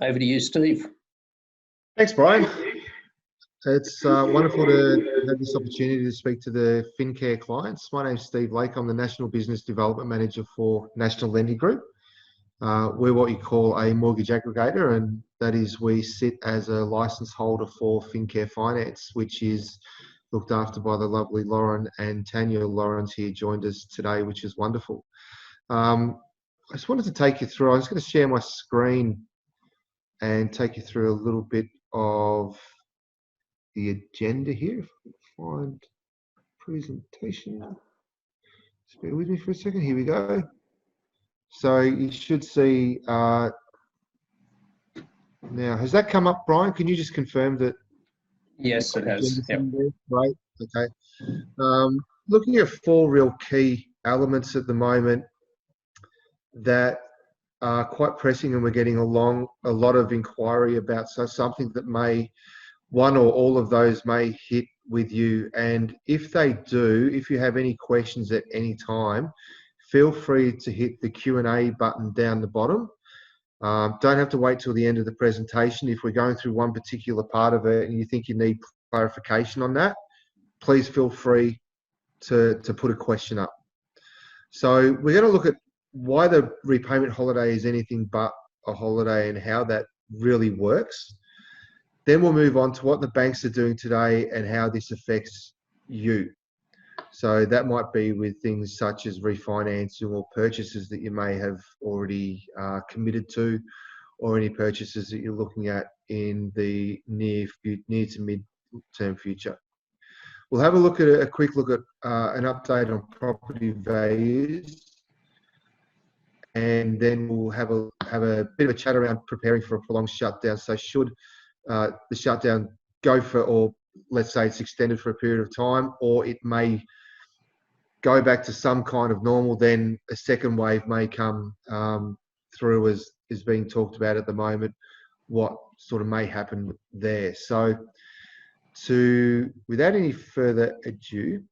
Over to you, Steve. Thanks, Brian. It's wonderful to have this opportunity to speak to the Fincare clients. My name's Steve Lake. I'm the National Business Development Manager for National Lending Group. We're what you call a mortgage aggregator, and that is we sit as a license holder for Fincare Finance, which is looked after by the lovely Lauren and Tanya. Lauren's here, joined us today, which is wonderful. I just wanted to take you through, I'm just going to share my screen and take you through a little bit of the agenda here. If I can find presentation. Just bear with me for a second. Here we go. So you should see, now, has that come up, Brian? Can you just confirm that? Yes, it has. Yep. Great. Okay. Looking at four real key elements at the moment that are quite pressing and we're getting a lot of inquiry about. So something that one or all of those may hit with you. And if they do, if you have any questions at any time, feel free to hit the Q&A button down the bottom. Don't have to wait till the end of the presentation. If we're going through one particular part of it and you think you need clarification on that, please feel free to put a question up. So we're going to look at why the repayment holiday is anything but a holiday and how that really works. Then we'll move on to what the banks are doing today and how this affects you. So that might be with things such as refinancing or purchases that you may have already committed to, or any purchases that you're looking at in the near to mid-term future. We'll have a quick look at an update on property values, and then we'll have a bit of a chat around preparing for a prolonged shutdown. So should the shutdown go for, or let's say it's extended for a period of time, or it may go back to some kind of normal, then a second wave may come through, as is being talked about at the moment, what sort of may happen there. So without any further ado,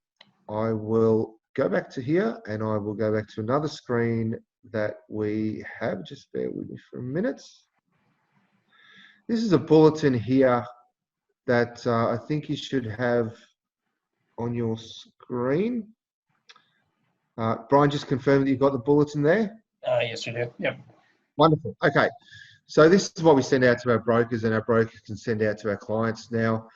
I will go back to here and I will go back to another screen that we have. Just bear with me for a minute. This is a bulletin here that I think you should have on your screen. Brian, just confirm that you've got the bulletin there? Yes, we do. Yep. Wonderful. Okay. So this is what we send out to our brokers, and our brokers can send out to our clients. Now,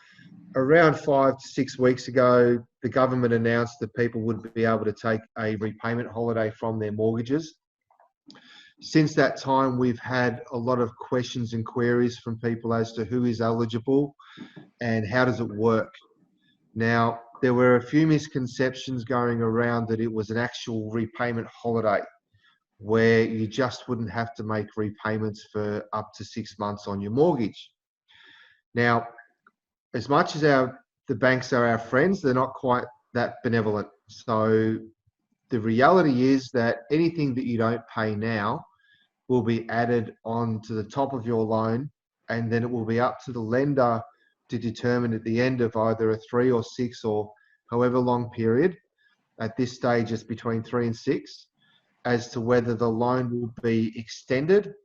around 5 to 6 weeks ago, the government announced that people would be able to take a repayment holiday from their mortgages. Since that time, we've had a lot of questions and queries from people as to who is eligible and how does it work. Now, there were a few misconceptions going around that it was an actual repayment holiday where you just wouldn't have to make repayments for up to 6 months on your mortgage. Now, as much as the banks are our friends, they're not quite that benevolent. So the reality is that anything that you don't pay now will be added on to the top of your loan, and then it will be up to the lender to determine at the end of either a 3 or 6 or however long period. At this stage, it's between 3 and 6, as to whether the loan will be extended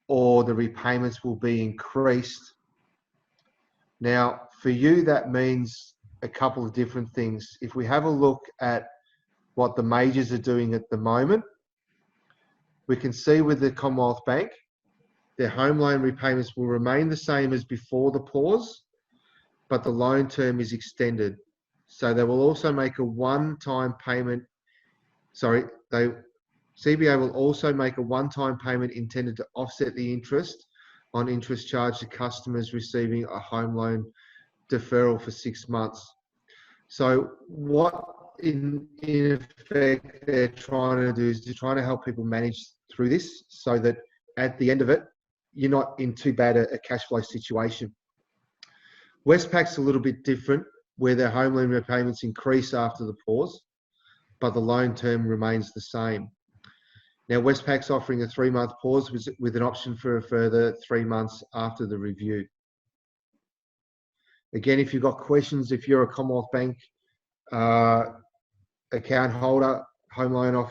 or the repayments will be increased. Now, for you, that means a couple of different things. If we have a look at what the majors are doing at the moment, we can see with the Commonwealth Bank, their home loan repayments will remain the same as before the pause, but the loan term is extended. So they will also make a one-time payment. CBA will also make a one-time payment intended to offset the interest on interest charged to customers receiving a home loan deferral for 6 months. So what in effect they're trying to do is they're trying to help people manage through this so that at the end of it, you're not in too bad a cash flow situation. Westpac's a little bit different, where their home loan repayments increase after the pause, but the loan term remains the same. Now, Westpac's offering a 3-month pause with an option for a further 3 months after the review. Again, if you've got questions, if you're a Commonwealth Bank account holder, home loan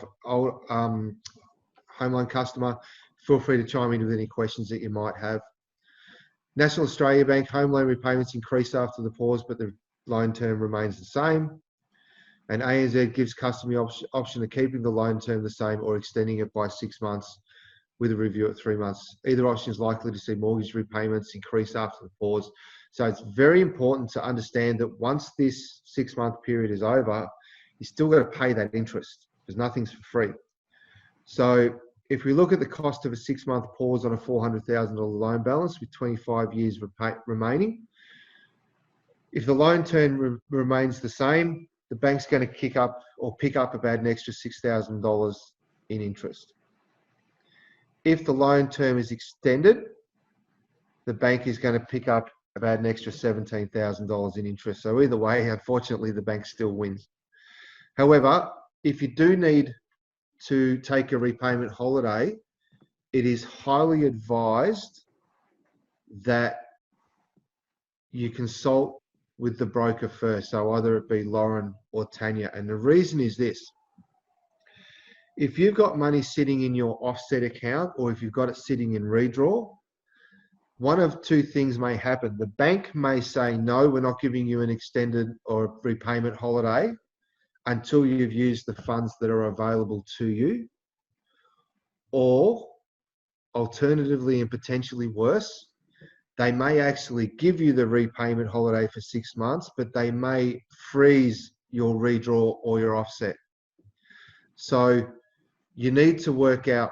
customer, feel free to chime in with any questions that you might have. National Australia Bank home loan repayments increase after the pause, but the loan term remains the same. And ANZ gives customer option of keeping the loan term the same or extending it by 6 months with a review at 3 months. Either option is likely to see mortgage repayments increase after the pause. So it's very important to understand that once this 6-month period is over, you still got to pay that interest because nothing's for free. So if we look at the cost of a 6-month pause on a $400,000 loan balance with 25 years remaining, if the loan term remains the same, the bank's going to pick up about an extra $6,000 in interest. If the loan term is extended, the bank is going to pick up about an extra $17,000 in interest. So either way, unfortunately, the bank still wins. However, if you do need to take a repayment holiday, it is highly advised that you consult with the broker first. So either it be Lauren or Tanya. And the reason is this. If you've got money sitting in your offset account or if you've got it sitting in redraw, one of two things may happen. The bank may say, no, we're not giving you an extended or repayment holiday until you've used the funds that are available to you. Or alternatively and potentially worse, they may actually give you the repayment holiday for 6 months, but they may freeze your redraw or your offset. So you need to work out,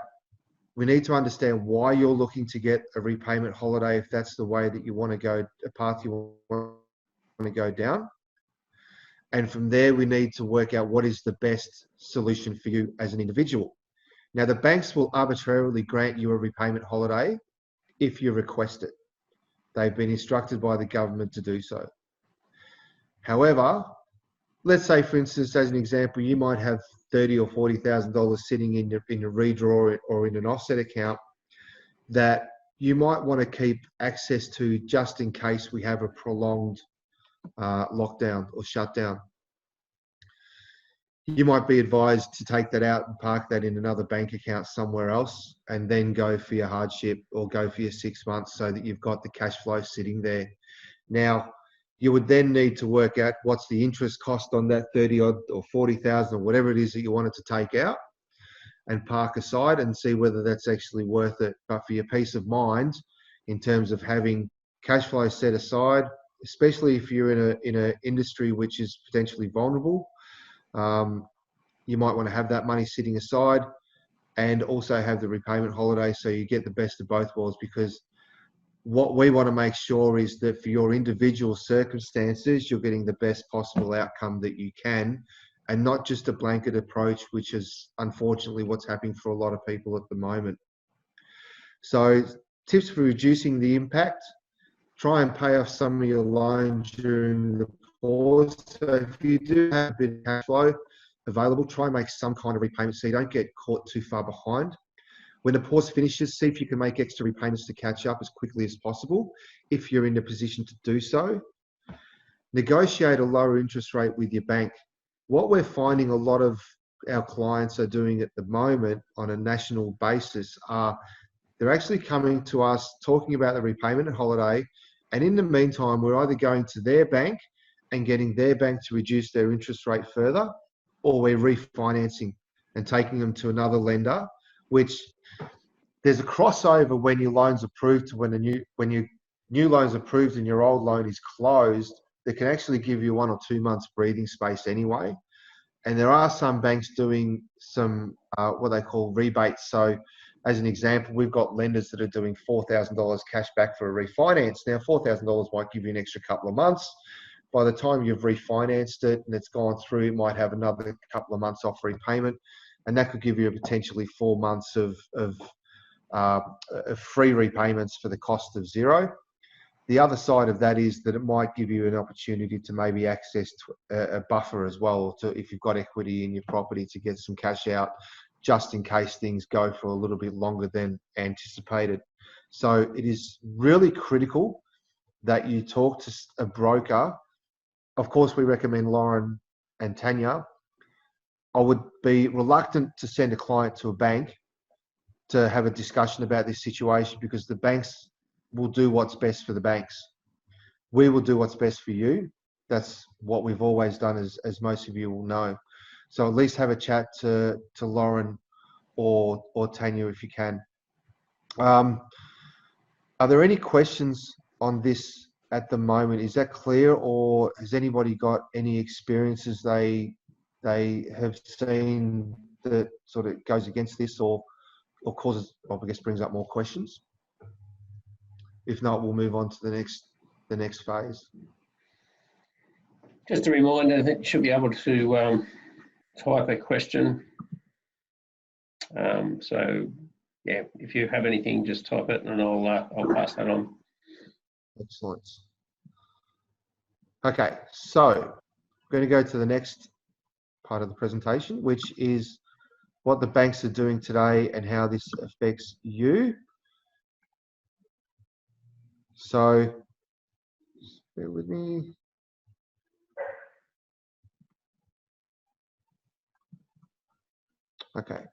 we need to understand why you're looking to get a repayment holiday if that's the way that you want to go, a path you want to go down. And from there, we need to work out what is the best solution for you as an individual. Now, the banks will arbitrarily grant you a repayment holiday if you request it. They've been instructed by the government to do so. However, let's say, for instance, as an example, you might have $30,000 or $40,000 sitting in your redraw or in an offset account that you might want to keep access to just in case we have a prolonged lockdown or shutdown. You might be advised to take that out and park that in another bank account somewhere else and then go for your hardship or go for your 6 months so that you've got the cash flow sitting there. Now, you would then need to work out what's the interest cost on that 30 odd or 40,000 or whatever it is that you wanted to take out and park aside and see whether that's actually worth it. But for your peace of mind, in terms of having cash flow set aside, especially if you're in an industry which is potentially vulnerable, you might want to have that money sitting aside and also have the repayment holiday so you get the best of both worlds, because what we want to make sure is that for your individual circumstances, you're getting the best possible outcome that you can, and not just a blanket approach, which is unfortunately what's happening for a lot of people at the moment. So tips for reducing the impact: try and pay off some of your loan during the pause. So if you do have a bit of cash flow available, try and make some kind of repayment so you don't get caught too far behind. When the pause finishes, see if you can make extra repayments to catch up as quickly as possible if you're in a position to do so. Negotiate a lower interest rate with your bank. What we're finding a lot of our clients are doing at the moment on a national basis are they're actually coming to us talking about the repayment holiday, and in the meantime, we're either going to their bank and getting their bank to reduce their interest rate further, or we're refinancing and taking them to another lender, which there's a crossover when your loan's approved to when your new loan's approved and your old loan is closed. That can actually give you 1 or 2 months breathing space anyway. And there are some banks doing some what they call rebates. So as an example, we've got lenders that are doing $4,000 cash back for a refinance. Now, $4,000 might give you an extra couple of months. By the time you've refinanced it and it's gone through, it might have another couple of months off repayment. And that could give you potentially 4 months of free repayments for the cost of zero. The other side of that is that it might give you an opportunity to maybe access a buffer as well, to if you've got equity in your property, to get some cash out just in case things go for a little bit longer than anticipated. So it is really critical that you talk to a broker. Of course, we recommend Lauren and Tanya. I would be reluctant to send a client to a bank to have a discussion about this situation, because the banks will do what's best for the banks. We will do what's best for you. That's what we've always done, as most of you will know. So at least have a chat to Lauren or Tanya if you can. Are there any questions on this at the moment? Is that clear, or has anybody got any experiences they have seen that sort of goes against this, or causes, I guess, brings up more questions? If not, we'll move on to the next phase. Just a reminder that you should be able to type a question. So yeah, if you have anything, just type it and I'll pass that on. Excellent. Okay, so I'm going to go to the next part of the presentation, which is what the banks are doing today and how this affects you. So bear with me. Okay.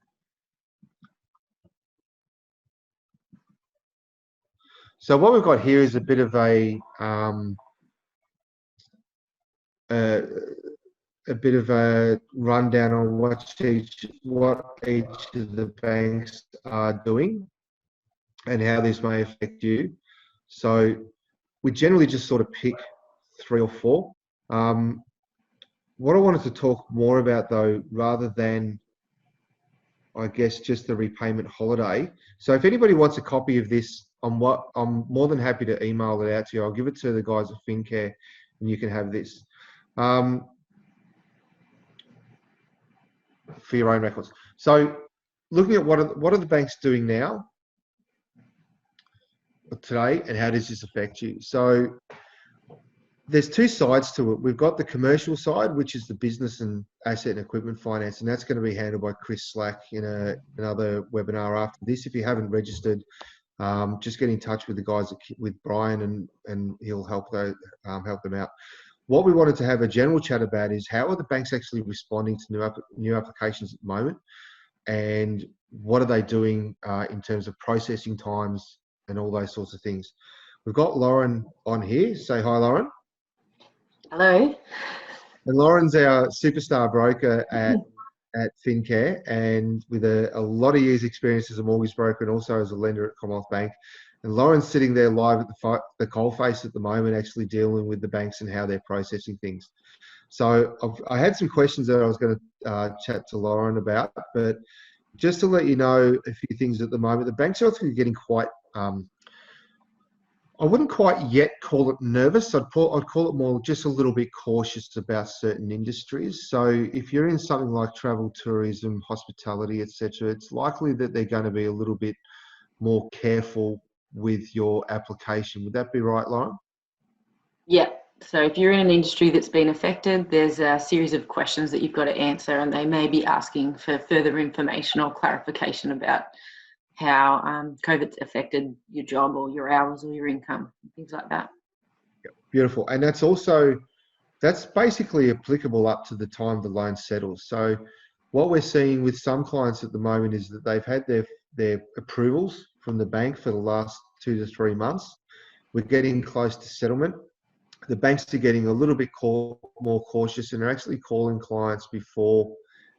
So what we've got here is a bit of a rundown on what each of the banks are doing and how this may affect you. So we generally just sort of pick 3 or 4. What I wanted to talk more about, though, rather than, I guess, just the repayment holiday. So if anybody wants a copy of this, I'm more than happy to email it out to you. I'll give it to the guys at Fincare and you can have this for your own records. So looking at what are the banks doing now, today, and how does this affect you? So there's 2 sides to it. We've got the commercial side, which is the business and asset and equipment finance, and that's going to be handled by Chris Slack in another webinar after this. If you haven't registered, just get in touch with the guys with Brian, and he'll help them out. What we wanted to have a general chat about is how are the banks actually responding to new applications at the moment, and what are they doing in terms of processing times and all those sorts of things. We've got Lauren on here. Say hi, Lauren. Hello. And Lauren's our superstar broker at Fincare, and with a lot of years experience as a mortgage broker and also as a lender at Commonwealth Bank. And Lauren's sitting there live at the coalface at the moment, actually dealing with the banks and how they're processing things. So I had some questions that I was going to chat to Lauren about, but just to let you know a few things at the moment, the banks are actually getting quite, I wouldn't quite yet call it nervous. I'd call it more just a little bit cautious about certain industries. So if you're in something like travel, tourism, hospitality, etc., it's likely that they're going to be a little bit more careful with your application. Would that be right, Lauren? Yeah. So if you're in an industry that's been affected, there's a series of questions that you've got to answer, and they may be asking for further information or clarification about how COVID's affected your job or your hours or your income, things like that. Beautiful. And that's basically applicable up to the time the loan settles. So what we're seeing with some clients at the moment is that they've had their approvals from the bank for the last 2 to 3 months. We're getting close to settlement. The banks are getting a little bit more cautious, and are actually calling clients before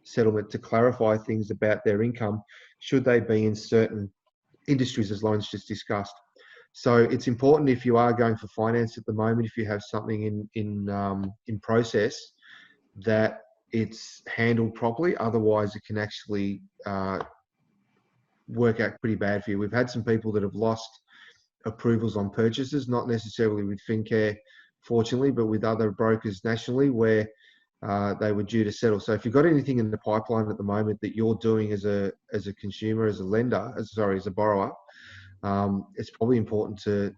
settlement to clarify things about their income, should they be in certain industries, as Lauren's just discussed. So it's important, if you are going for finance at the moment, if you have something in process, that it's handled properly. Otherwise, it can actually work out pretty bad for you. We've had some people that have lost approvals on purchases, not necessarily with Fincare, fortunately, but with other brokers nationally, where they were due to settle. So if you've got anything in the pipeline at the moment that you're doing as a consumer, as a lender, as a borrower, it's probably important to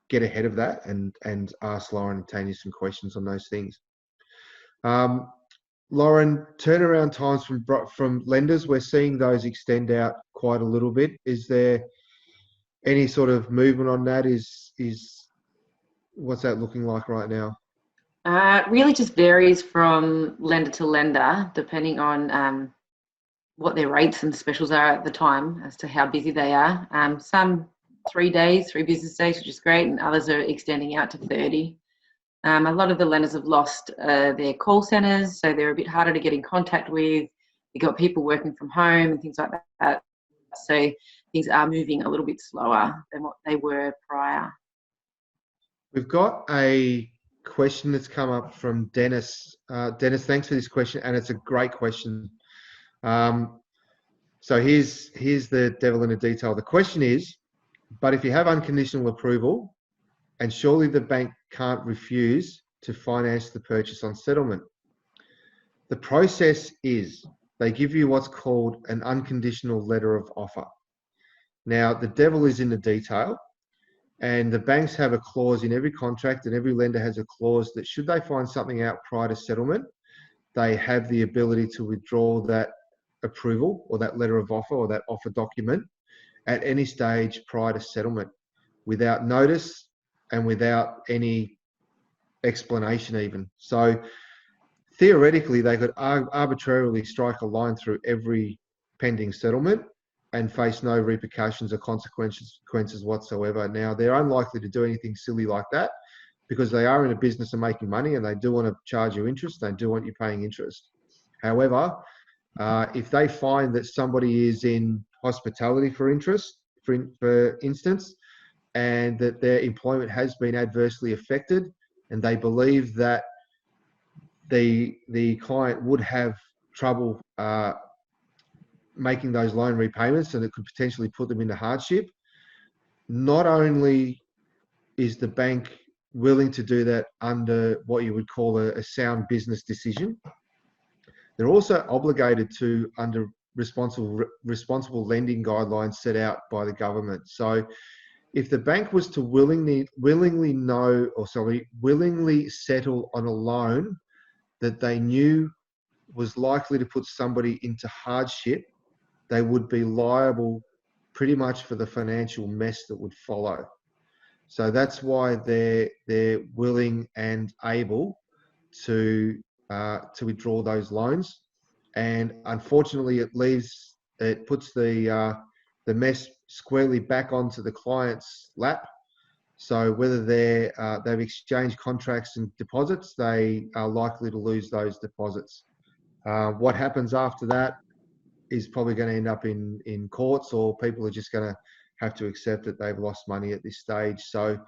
get ahead of that and ask Lauren and Tanya some questions on those things. Lauren, turnaround times from lenders, we're seeing those extend out quite a little bit. Is there any sort of movement on that? What's that looking like right now? It really just varies from lender to lender, depending on what their rates and specials are at the time as to how busy they are. Some 3 days, 3 business days, which is great, and others are extending out to 30. A lot of the lenders have lost their call centres, so they're a bit harder to get in contact with. You've got people working from home and things like that. So things are moving a little bit slower than what they were prior. We've got a question that's come up from Dennis. Dennis, thanks for this question, and it's a great question. So here's the devil in the detail. The question is, but if you have unconditional approval, and surely the bank can't refuse to finance the purchase on settlement. The process is they give you what's called an unconditional letter of offer. Now, the devil is in the detail, and the banks have a clause in every contract, and every lender has a clause that should they find something out prior to settlement, they have the ability to withdraw that approval or that letter of offer or that offer document at any stage prior to settlement without notice and without any explanation even. So theoretically, they could arbitrarily strike a line through every pending settlement and face no repercussions or consequences whatsoever. Now, they're unlikely to do anything silly like that because they are in a business of making money and they do want to charge you interest. They do want you paying interest. However, if they find that somebody is in hospitality for instance, and that their employment has been adversely affected, and they believe that the client would have trouble making those loan repayments and it could potentially put them into hardship, not only is the bank willing to do that under what you would call a sound business decision, they're also obligated to under responsible lending guidelines set out by the government. So if the bank was to willingly settle on a loan that they knew was likely to put somebody into hardship, they would be liable pretty much for the financial mess that would follow. So that's why they're willing and able to withdraw those loans. And unfortunately, it puts the mess squarely back onto the client's lap. So whether they've exchanged contracts and deposits, they are likely to lose those deposits. What happens after that is probably going to end up in courts, or people are just going to have to accept that they've lost money at this stage. So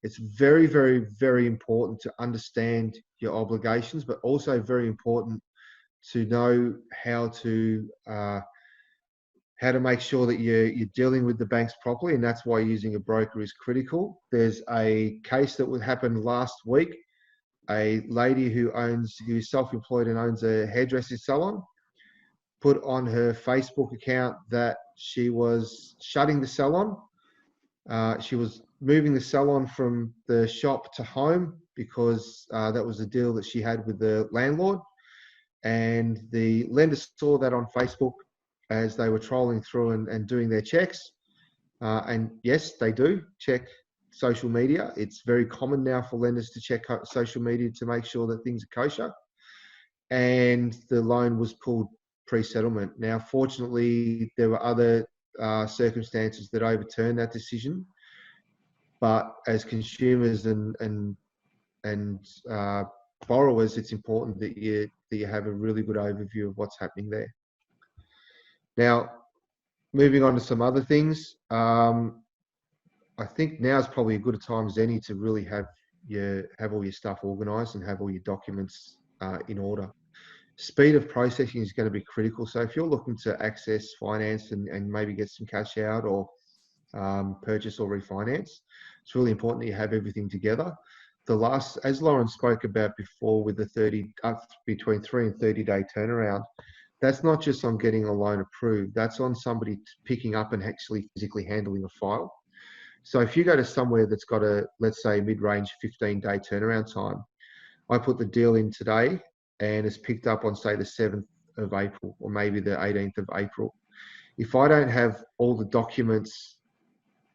it's very, very, very important to understand your obligations, but also very important to know how to make sure that you're dealing with the banks properly, and that's why using a broker is critical. There's a case that happened last week. A lady who's self-employed and owns a hairdressing salon put on her Facebook account that she was shutting the salon. She was moving the salon from the shop to home because that was the deal that she had with the landlord. And the lender saw that on Facebook as they were trolling through and doing their checks. And yes, they do check social media. It's very common now for lenders to check social media to make sure that things are kosher. And the loan was pulled pre-settlement. Now, fortunately, there were other circumstances that overturned that decision. But as consumers and borrowers, it's important that you have a really good overview of what's happening there. Now, moving on to some other things, I think now is probably as good a time as any to really have all your stuff organised and have all your documents in order. Speed of processing is going to be critical. So if you're looking to access finance and maybe get some cash out or purchase or refinance, it's really important that you have everything together. As Lauren spoke about before, with the between 3 and 30 day turnaround, that's not just on getting a loan approved. That's on somebody picking up and actually physically handling a file. So if you go to somewhere that's got let's say, mid-range 15-day turnaround time, I put the deal in today and it's picked up on, say, the 7th of April or maybe the 18th of April. If I don't have all the documents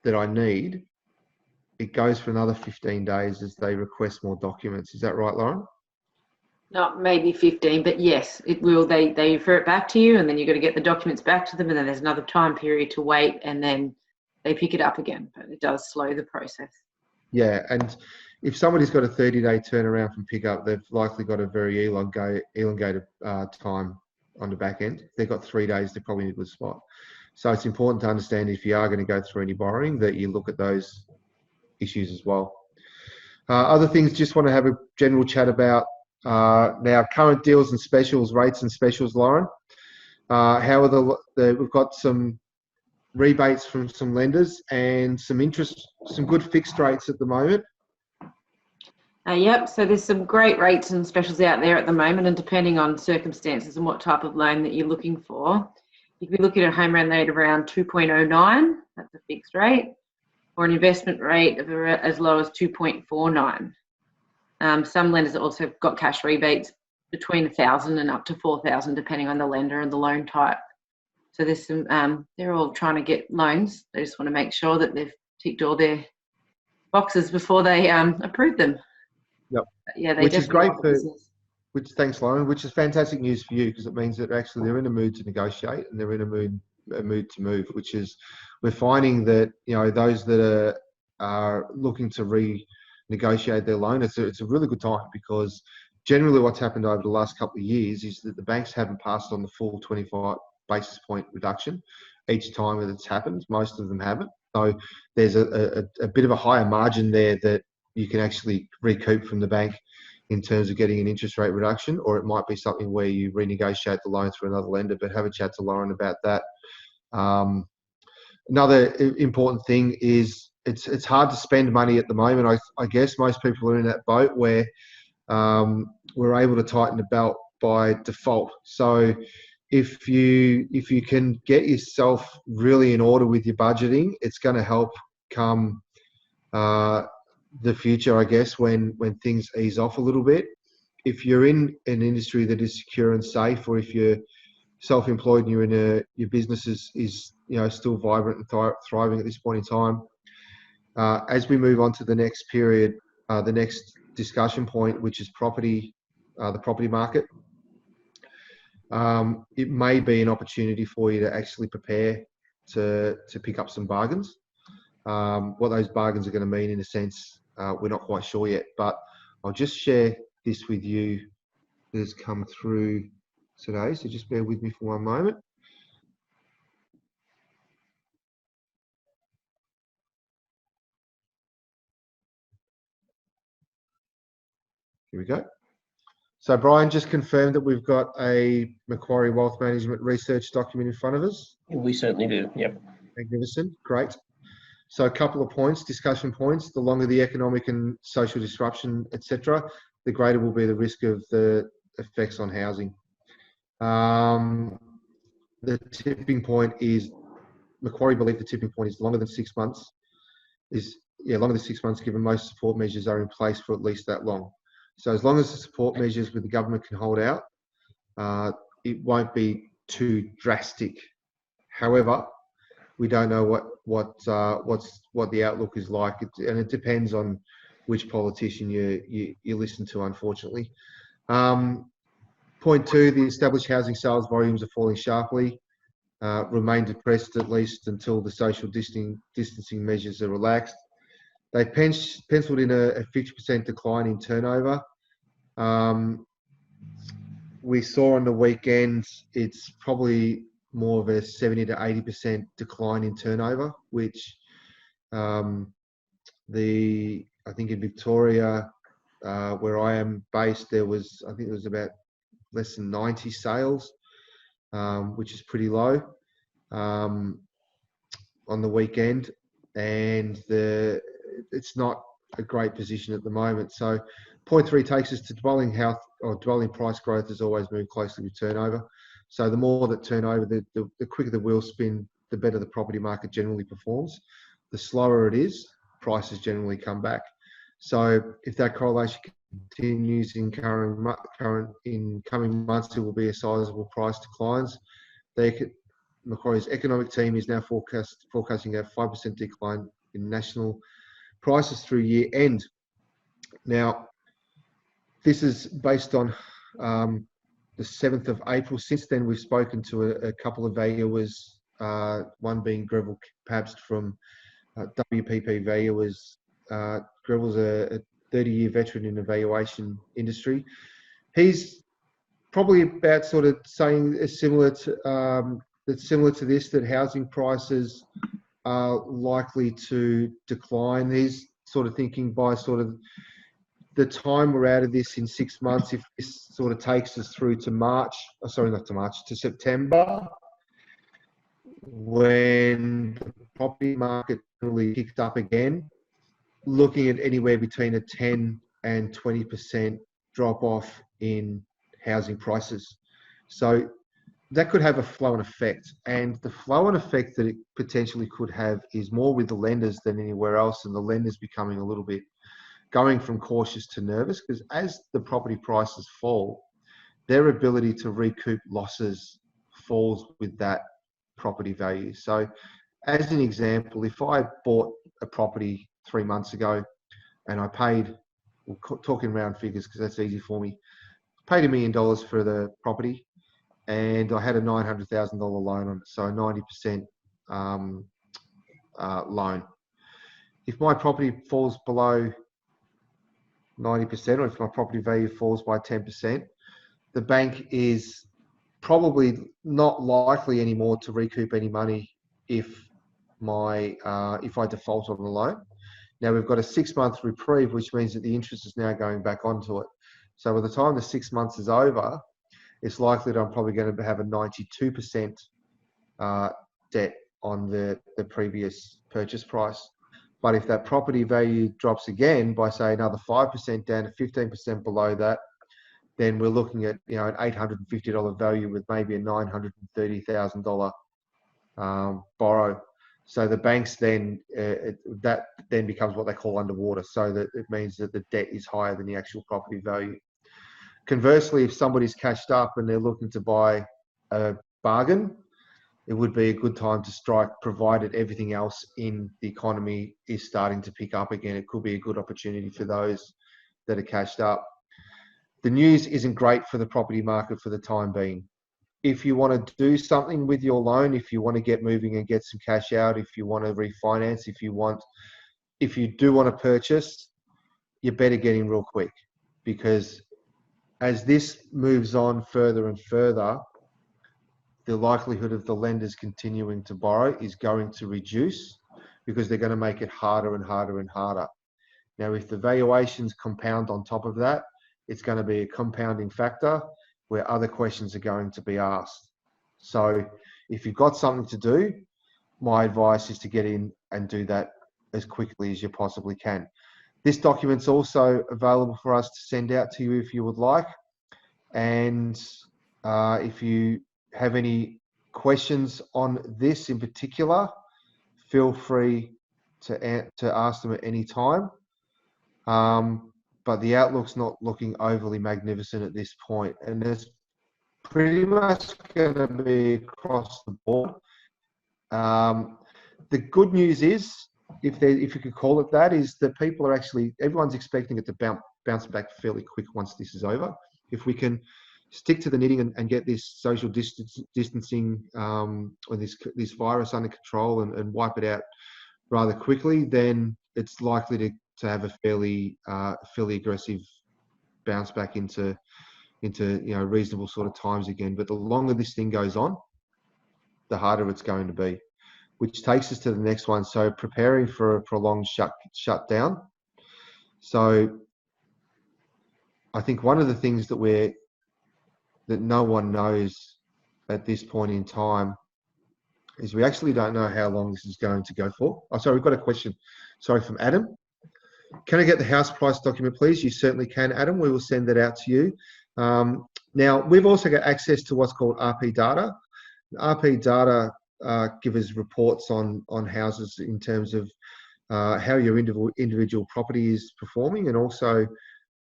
that I need, it goes for another 15 days as they request more documents. Is that right, Lauren? Not maybe 15, but yes, it will. They refer it back to you, and then you've got to get the documents back to them, and then there's another time period to wait, and then they pick it up again. But it does slow the process. Yeah, and if somebody's got a 30-day turnaround from pickup, they've likely got a very elongated time on the back end. If they've got 3 days, they're probably in a good spot. So it's important to understand if you are going to go through any borrowing that you look at those issues as well. Other things, just want to have a general chat about now current deals and specials, rates and specials, Lauren. How are we've got some rebates from some lenders and some good fixed rates at the moment. Yep, so there's some great rates and specials out there at the moment, and depending on circumstances and what type of loan that you're looking for, you could be looking at a home loan rate around 2.09, that's a fixed rate, or an investment rate of as low as 2.49. Some lenders also got cash rebates between 1,000 and up to 4,000, depending on the lender and the loan type. So there's some, they're all trying to get loans. They just want to make sure that they've ticked all their boxes before they approve them. Yep. But yeah, they which is great for, business. thanks, Lauren, which is fantastic news for you, because it means that actually they're in a mood to negotiate and they're in a mood to move, which is, we're finding that, you know, those that are looking to renegotiate their loan, it's a really good time, because generally what's happened over the last couple of years is that the banks haven't passed on the full 25 basis point reduction each time that it's happened. Most of them haven't. So there's a bit of a higher margin there that you can actually recoup from the bank in terms of getting an interest rate reduction, or it might be something where you renegotiate the loan through another lender. But have a chat to Lauren about that. Another important thing is it's hard to spend money at the moment. I guess most people are in that boat where we're able to tighten the belt by default. So if you can get yourself really in order with your budgeting, it's going to help come the future, I guess, when things ease off a little bit. If you're in an industry that is secure and safe, or if you're self-employed and you're in your business is still vibrant and thriving at this point in time, as we move on to the next period, the next discussion point, which is property, the property market, it may be an opportunity for you to actually prepare to pick up some bargains. What those bargains are going to mean, in a sense, we're not quite sure yet, but I'll just share this with you that has come through today. So just bear with me for one moment. Here we go. So Brian just confirmed that we've got a Macquarie Wealth Management research document in front of us. We certainly do. Yep. Magnificent. Great. So a couple of points, discussion points. The longer the economic and social disruption, etc., the greater will be the risk of the effects on housing. The tipping point is, Macquarie believe the tipping point is longer than 6 months. Longer than 6 months, given most support measures are in place for at least that long. So as long as the support measures with the government can hold out, it won't be too drastic. However, we don't know what the outlook is like, and it depends on which politician you listen to, unfortunately. Point two, the established housing sales volumes are falling sharply, remain depressed at least until the social distancing measures are relaxed. They penciled in a 50% decline in turnover. We saw on the weekend, it's probably more of a 70 to 80% decline in turnover, which I think in Victoria, where I am based, there was about less than 90 sales, which is pretty low on the weekend, and it's not a great position at the moment. So point three takes us to dwelling price growth has always moved closely with turnover. So the more that turnover, the quicker the wheels spin, the better the property market generally performs. The slower it is, prices generally come back. So if that correlation continues in coming months, it will be a sizable price declines. Macquarie's economic team is now forecasting a 5% decline in national prices through year end. Now, this is based on the 7th of April. Since then, we've spoken to a couple of valuers, one being Greville Pabst from WPP Valuers. Greville's a 30-year veteran in the valuation industry. He's probably about sort of saying similar to this, that housing prices are likely to decline. He's sort of thinking by sort of the time we're out of this in 6 months, if this sort of takes us through to to September, when the property market really picked up again, looking at anywhere between a 10 and 20% drop off in housing prices. So that could have a flow-on effect, and the flow-on effect that it potentially could have is more with the lenders than anywhere else, and the lenders becoming a little bit going from cautious to nervous, because as the property prices fall, their ability to recoup losses falls with that property value. So as an example, if I bought a property 3 months ago and I paid, we're talking round figures because that's easy for me, paid $1 million for the property, and I had a $900,000 loan on it, so a 90% loan. If my property falls below 90%, or if my property value falls by 10%, the bank is probably not likely anymore to recoup any money if I default on the loan. Now we've got a 6-month reprieve, which means that the interest is now going back onto it. So by the time the 6 months is over, it's likely that I'm probably going to have a 92% debt on the previous purchase price. But if that property value drops again by, say, another 5% down to 15% below that, then we're looking at, you know, an $850 value with maybe a $930,000 borrow. So the banks then, that then becomes what they call underwater. So that it means that the debt is higher than the actual property value. Conversely, if somebody's cashed up and they're looking to buy a bargain, it would be a good time to strike, provided everything else in the economy is starting to pick up again. It could be a good opportunity for those that are cashed up. The news isn't great for the property market for the time being. If you want to do something with your loan, if you want to get moving and get some cash out, if you want to refinance, if you do want to purchase, you better get in real quick, because as this moves on further and further, the likelihood of the lenders continuing to borrow is going to reduce, because they're going to make it harder and harder and harder. Now, if the valuations compound on top of that, it's going to be a compounding factor where other questions are going to be asked. So if you've got something to do, my advice is to get in and do that as quickly as you possibly can. This document's also available for us to send out to you if you would like. And if you have any questions on this in particular, feel free to ask them at any time. But the outlook's not looking overly magnificent at this point, and it's pretty much going to be across the board. The good news is, if you could call it that, is that people are actually, everyone's expecting it to bounce back fairly quick once this is over. If we can stick to the knitting and get this social distancing or this virus under control and wipe it out rather quickly, then it's likely to have a fairly aggressive bounce back into reasonable sort of times again. But the longer this thing goes on, the harder it's going to be, which takes us to the next one. So preparing for a prolonged shutdown. So I think one of the things that no one knows at this point in time is we actually don't know how long this is going to go for. Oh, sorry, we've got a question. Sorry, from Adam. Can I get the house price document, please? You certainly can, Adam. We will send that out to you. Now, we've also got access to what's called RP data. RP data give us reports on houses in terms of how your individual property is performing, and also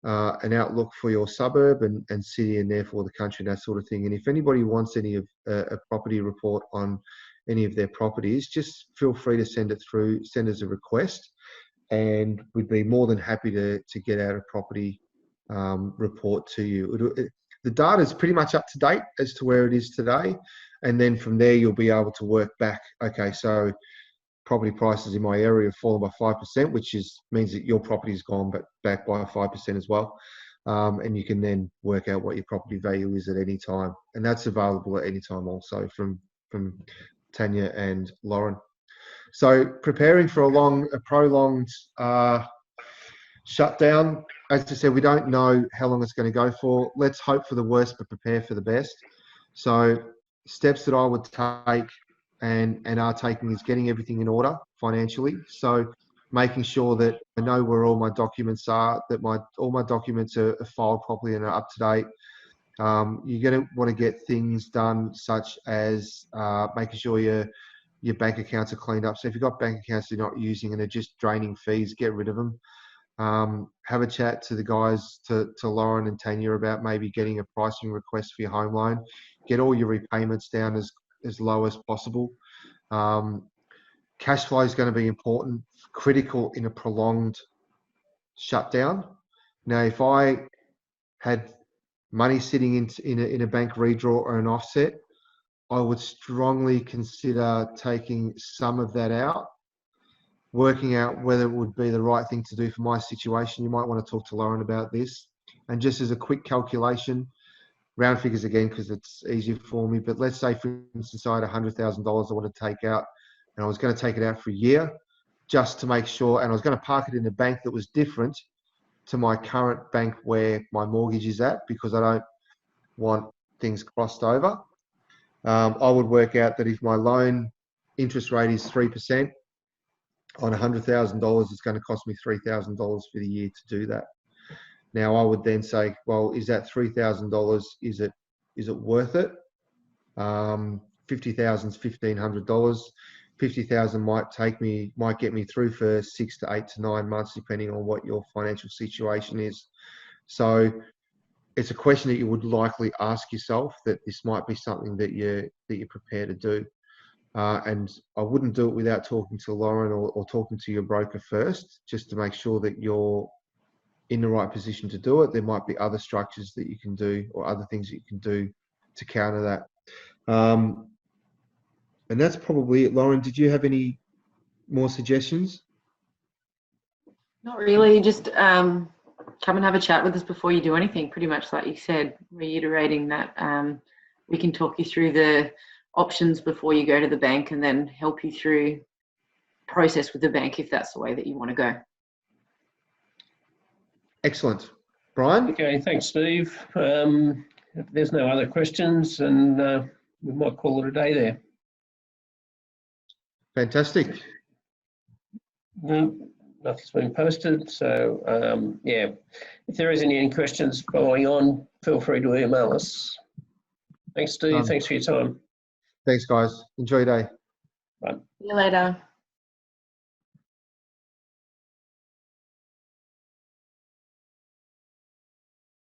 an outlook for your suburb and city, and therefore the country, and that sort of thing. And if anybody wants any of a property report on any of their properties, just feel free to send it through, send us a request, and we'd be more than happy to get out a property report to you. the data is pretty much up to date as to where it is today. And then from there, you'll be able to work back. Okay, so property prices in my area have fallen by 5%, which means that your property's gone back by 5% as well. And you can then work out what your property value is at any time. And that's available at any time also from Tanya and Lauren. So preparing for a prolonged shutdown, as I said, we don't know how long it's going to go for. Let's hope for the worst, but prepare for the best. So steps that I would take and are taking is getting everything in order financially. So making sure that I know where all my documents are, that all my documents are filed properly and are up to date. You're going to want to get things done such as making sure your bank accounts are cleaned up. So if you've got bank accounts you're not using and they're just draining fees, get rid of them. Have a chat to the guys, to Lauren and Tanya, about maybe getting a pricing request for your home loan. Get all your repayments down as low as possible. Cash flow is going to be important, critical in a prolonged shutdown. Now, if I had money sitting in a bank redraw or an offset, I would strongly consider taking some of that out, working out whether it would be the right thing to do for my situation. You might want to talk to Lauren about this. And just as a quick calculation, round figures again, because it's easier for me, but let's say, for instance, I had $100,000 I want to take out, and I was going to take it out for a year just to make sure, and I was going to park it in a bank that was different to my current bank where my mortgage is at, because I don't want things crossed over. I would work out that if my loan interest rate is 3% on $100,000, it's going to cost me $3,000 for the year to do that. Now, I would then say, well, is that $3,000? Is it worth it? 50,000 is $1,500. 50,000 might get me through for 6 to 8 to 9 months, depending on what your financial situation is. So it's a question that you would likely ask yourself, that this might be something that you're prepared to do. And I wouldn't do it without talking to Lauren or talking to your broker first, just to make sure that you're in the right position to do it. There might be other structures that you can do, or other things that you can do to counter that. And that's probably it. Lauren, did you have any more suggestions? Not really. Just come and have a chat with us before you do anything. Pretty much like you said, reiterating that we can talk you through the options before you go to the bank, and then help you through process with the bank if that's the way that you want to go. Excellent. Brian? Okay, thanks, Steve. If there's no other questions, and we might call it a day there. Fantastic. No, nothing's been posted. So, yeah, if there is any questions following on, feel free to email us. Thanks, Steve. Thanks for your time. Thanks, guys. Enjoy your day. Bye. See you later.